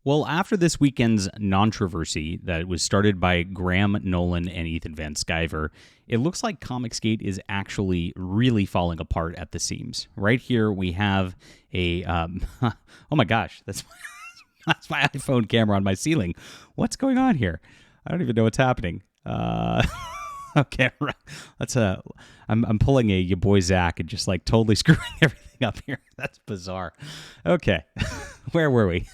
Well, after this weekend's controversy that was started by Graham Nolan and Ethan Van Sciver, it looks like ComicsGate is actually really falling apart at the seams. Right here, we have a oh my gosh, that's my iPhone camera on my ceiling. What's going on here? I don't even know what's happening. Okay, that's I'm pulling a your boy Zach and just like totally screwing everything up here. That's bizarre. Okay, where were we?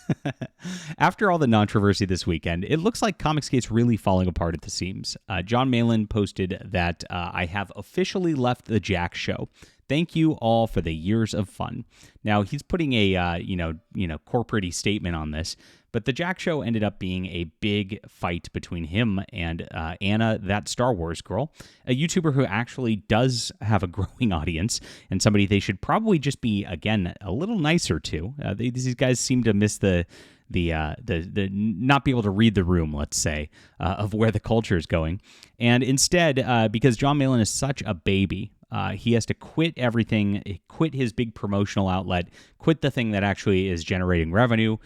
After all the controversy this weekend, it looks like ComicsGate's really falling apart at the seams. Jon Malin posted that I have officially left the Jack show. Thank you all for the years of fun. Now he's putting a corporate-y statement on this, but the Jack show ended up being a big fight between him and Anna ThatStarWarsGirl, a YouTuber who actually does have a growing audience and somebody they should probably just be, again, a little nicer to. These guys seem to miss the not be able to read the room, let's say, of where the culture is going. And instead, because Jon Malin is such a baby, he has to quit everything, quit his big promotional outlet, quit the thing that actually is generating revenue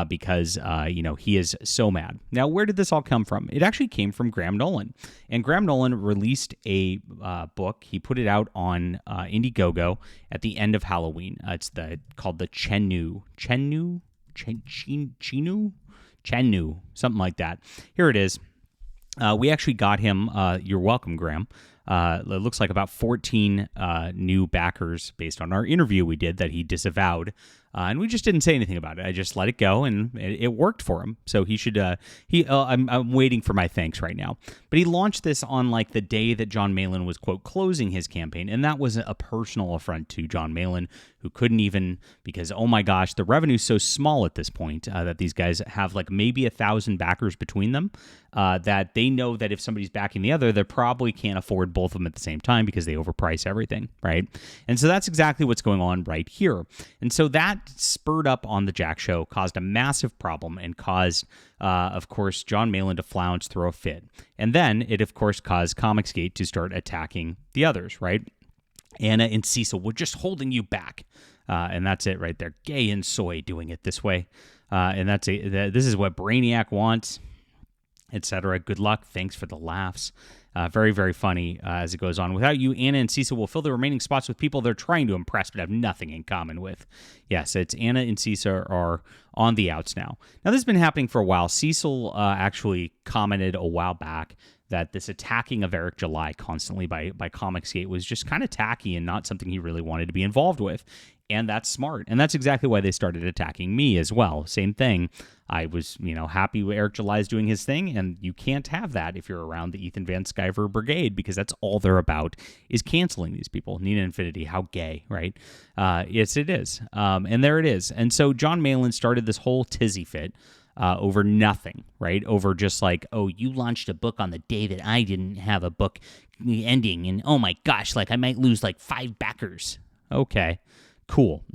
because, he is so mad. Now, where did this all come from? It actually came from Graham Nolan. And Graham Nolan released a book. He put it out on Indiegogo at the end of Halloween. It's called the Chenu, something like that. Here it is. We actually got him. You're welcome, Graham. It looks like about 14 new backers based on our interview we did that he disavowed. And we just didn't say anything about it. I just let it go, and it worked for him. So he should. I'm waiting for my thanks right now. But he launched this on like the day that Jon Malin was quote closing his campaign, and that was a personal affront to Jon Malin, who couldn't even because oh my gosh, the revenue's so small at this point that these guys have like maybe 1,000 backers between them. That they know that if somebody's backing the other, they probably can't afford both of them at the same time because they overprice everything, right? And so that's exactly what's going on right here. And so that spurred up on the Jack show, caused a massive problem, and caused, of course, Jon Malin to flounce, throw a fit. And then it, of course, caused ComicsGate to start attacking the others, right? Anna and Cecil were just holding you back. And that's it right there. Gay and soy doing it this way. And this is what Brainiac wants, etc. Good luck. Thanks for the laughs. Very, very funny as it goes on. Without you, Anna and Cecil will fill the remaining spots with people they're trying to impress but have nothing in common with. Yes, it's Anna and Cecil are on the outs now. Now, this has been happening for a while. Cecil actually commented a while back that this attacking of Eric July constantly by ComicsGate was just kind of tacky and not something he really wanted to be involved with. And that's smart. And that's exactly why they started attacking me as well. Same thing. I was, happy with Eric July's doing his thing, and you can't have that if you're around the Ethan Van Sciver brigade, because that's all they're about is canceling these people. Nina Infinity, how gay, right? Yes, it is. And there it is. And so Jon Malin started this whole tizzy fit over nothing, right? Over just like, oh, you launched a book on the day that I didn't have a book ending, and oh my gosh, like I might lose like 5 backers. Okay. Cool.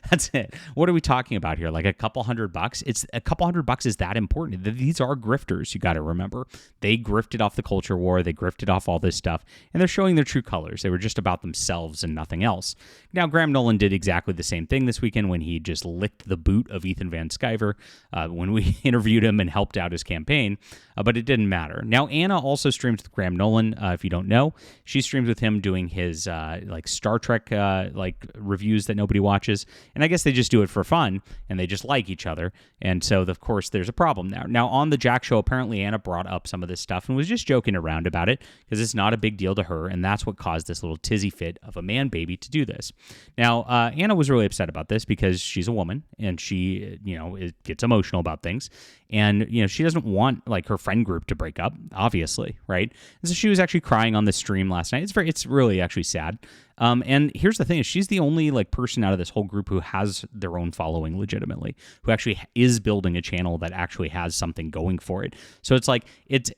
That's it. What are we talking about here? Like a couple $100? It's a couple $100 is that important. These are grifters. You got to remember. They grifted off the culture war. They grifted off all this stuff, and they're showing their true colors. They were just about themselves and nothing else. Now, Graham Nolan did exactly the same thing this weekend when he just licked the boot of Ethan Van Sciver when we interviewed him and helped out his campaign, but it didn't matter. Now, Anna also streams with Graham Nolan. If you don't know, she streams with him doing his like Star Trek reviews that nobody watches. And I guess they just do it for fun, and they just like each other. And so, of course, there's a problem there. Now, on the Jack show, apparently Anna brought up some of this stuff and was just joking around about it because it's not a big deal to her, and that's what caused this little tizzy fit of a man baby to do this. Now, Anna was really upset about this because she's a woman, and she, gets emotional about things. And, she doesn't want, like, her friend group to break up, obviously, right? And so she was actually crying on the stream last night. It's really actually sad. And here's the thing: is she's the only like person out of this whole group who has their own following legitimately, who actually is building a channel that actually has something going for it. So it's like it's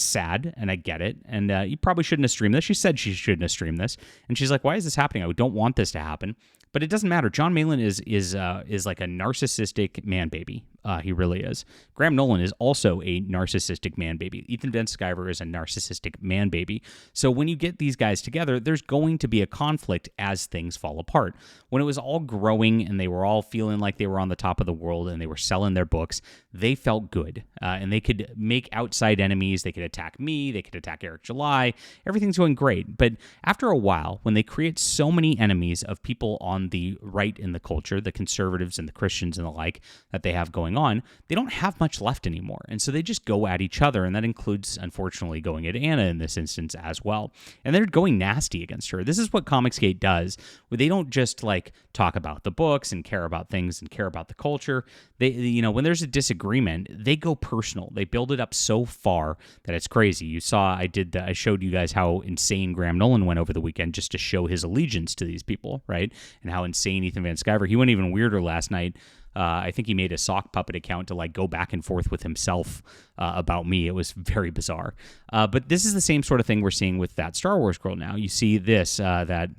sad, and I get it. And you probably shouldn't have streamed this. She said she shouldn't have streamed this, and she's like, "Why is this happening? I don't want this to happen." But it doesn't matter. Jon Malin is like a narcissistic man baby. He really is. Graham Nolan is also a narcissistic man baby. Ethan Van Sciver is a narcissistic man baby. So when you get these guys together, there's going to be a conflict as things fall apart. When it was all growing and they were all feeling like they were on the top of the world and they were selling their books, they felt good. And they could make outside enemies. They could attack me. They could attack Eric July. Everything's going great. But after a while, when they create so many enemies of people on the right in the culture, the conservatives and the Christians and the like that they have going on, they don't have much left anymore. And so they just go at each other. And that includes, unfortunately, going at Anna in this instance as well. And they're going nasty against her. This is what ComicsGate does, where they don't just like talk about the books and care about things and care about the culture. They, when there's a disagreement, they go personal. They build it up so far that it's crazy. You saw I showed you guys how insane Graham Nolan went over the weekend just to show his allegiance to these people, right? And how insane Ethan Van Sciver. He went even weirder last night. I think he made a sock puppet account to like go back and forth with himself about me. It was very bizarre. But this is the same sort of thing we're seeing with That Star Wars Girl now. You see this, that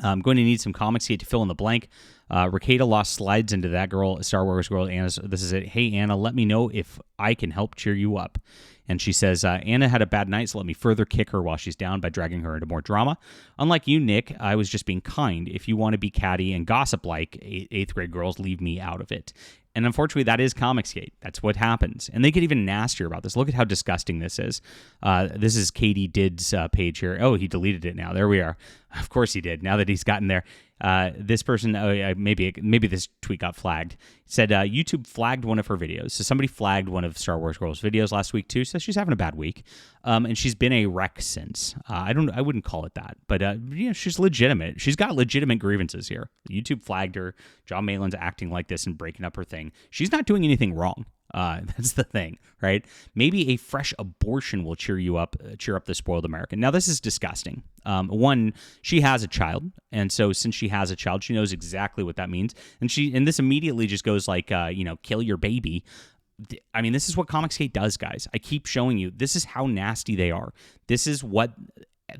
I'm going to need some ComicsGate to fill in the blank. Ricada lost slides into That Girl, Star Wars Girl. This is it. Hey, Anna, let me know if I can help cheer you up. And she says, Anna had a bad night, so let me further kick her while she's down by dragging her into more drama. Unlike you, Nick, I was just being kind. If you want to be catty and gossip like 8th grade girls, leave me out of it. And unfortunately, that is ComicsGate. That's what happens. And they get even nastier about this. Look at how disgusting this is. This is Katie Did's page here. Oh, he deleted it now. There we are. Of course he did, now that he's gotten there. This person, maybe this tweet got flagged. It said YouTube flagged one of her videos. So somebody flagged one of Star Wars Girl's videos last week too. So she's having a bad week, and she's been a wreck since. I wouldn't call it that, but she's legitimate. She's got legitimate grievances here. YouTube flagged her. Jon Malin's acting like this and breaking up her thing. She's not doing anything wrong. That's the thing, right? Maybe a fresh abortion will cheer up the spoiled American. Now, this is disgusting. One, she has a child, and so since she has a child, she knows exactly what that means, and this immediately just goes like, kill your baby. I mean, this is what ComicsGate does, guys. I keep showing you. This is how nasty they are. This is what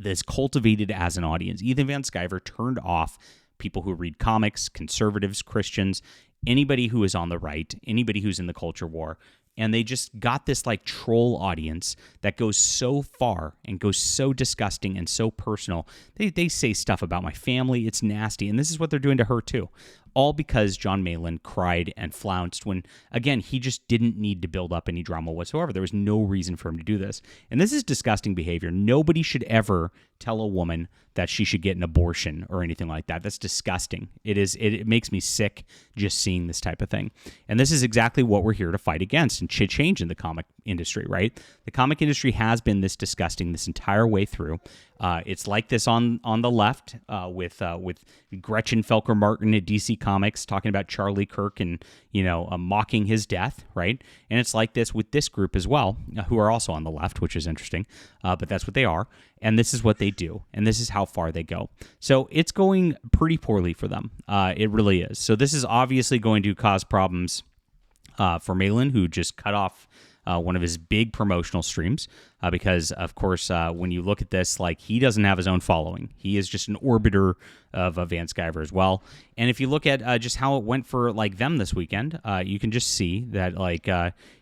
is cultivated as an audience. Ethan Van Sciver turned off people who read comics, conservatives, Christians, anybody who is on the right, anybody who's in the culture war, and they just got this like troll audience that goes so far and goes so disgusting and so personal. They say stuff about my family. It's nasty, and this is what they're doing to her too. All because Jon Malin cried and flounced when, again, he just didn't need to build up any drama whatsoever. There was no reason for him to do this. And this is disgusting behavior. Nobody should ever tell a woman that she should get an abortion or anything like that. That's disgusting. It makes me sick just seeing this type of thing. And this is exactly what we're here to fight against and change in the comic industry, right? The comic industry has been this disgusting this entire way through. It's like this on the left with Gretchen Felker Martin at DC Comics talking about Charlie Kirk and mocking his death, right? And it's like this with this group as well, who are also on the left, which is interesting, but that's what they are. And this is what they do, and this is how far they go. So it's going pretty poorly for them. It really is. So this is obviously going to cause problems for Malin, who just cut off one of his big promotional streams because, of course, when you look at this, like, he doesn't have his own following. He is just an orbiter of Van Sciver as well. And if you look at just how it went for like them this weekend, you can just see that like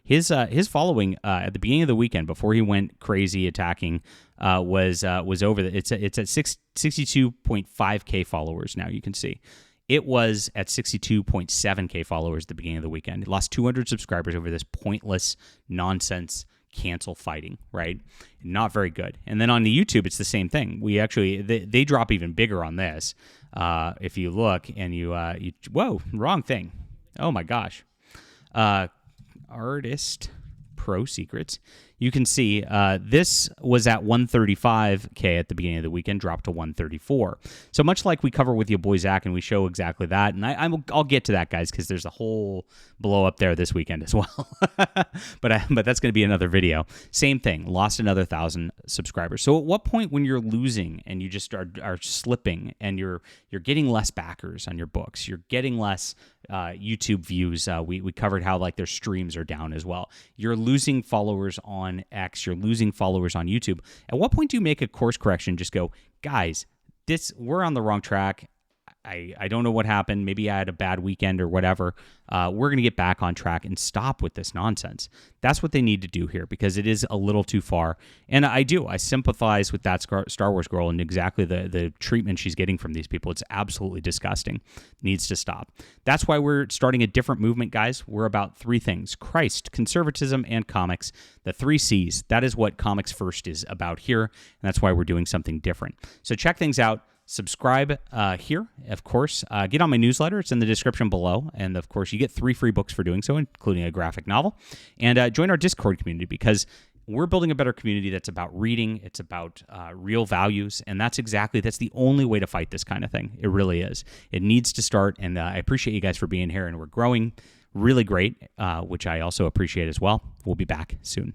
his following at the beginning of the weekend before he went crazy attacking was over. It's at 62.5K followers now. You can see. It was at 62.7K followers at the beginning of the weekend. It lost 200 subscribers over this pointless nonsense cancel fighting, right? Not very good. And then on the YouTube, it's the same thing. They drop even bigger on this. If you look and you whoa, wrong thing. Oh my gosh. Artist Pro Secrets. You can see this was at 135K at the beginning of the weekend, dropped to 134. So much like we cover with your boy Zach, and we show exactly that. And I'll get to that, guys, because there's a whole blow up there this weekend as well. but that's going to be another video. Same thing, lost another 1,000 subscribers. So at what point when you're losing and you just are slipping and you're getting less backers on your books, you're getting less YouTube views. We covered how like their streams are down as well. You're losing followers on X, you're losing followers on YouTube. At what point do you make a course correction? Just go, guys, we're on the wrong track. I don't know what happened. Maybe I had a bad weekend or whatever. We're going to get back on track and stop with this nonsense. That's what they need to do here, because it is a little too far. And I sympathize with that Star Wars girl and exactly the treatment she's getting from these people. It's absolutely disgusting. Needs to stop. That's why we're starting a different movement, guys. We're about three things: Christ, conservatism, and comics. The 3 C's. That is what Comics First is about here, and that's why we're doing something different. So check things out. Subscribe here, of course. Get on my newsletter. It's in the description below. And, of course, you get 3 free books for doing so, including a graphic novel. And join our Discord community, because we're building a better community that's about reading. It's about real values. And that's the only way to fight this kind of thing. It really is. It needs to start. And I appreciate you guys for being here. And we're growing really great, which I also appreciate as well. We'll be back soon.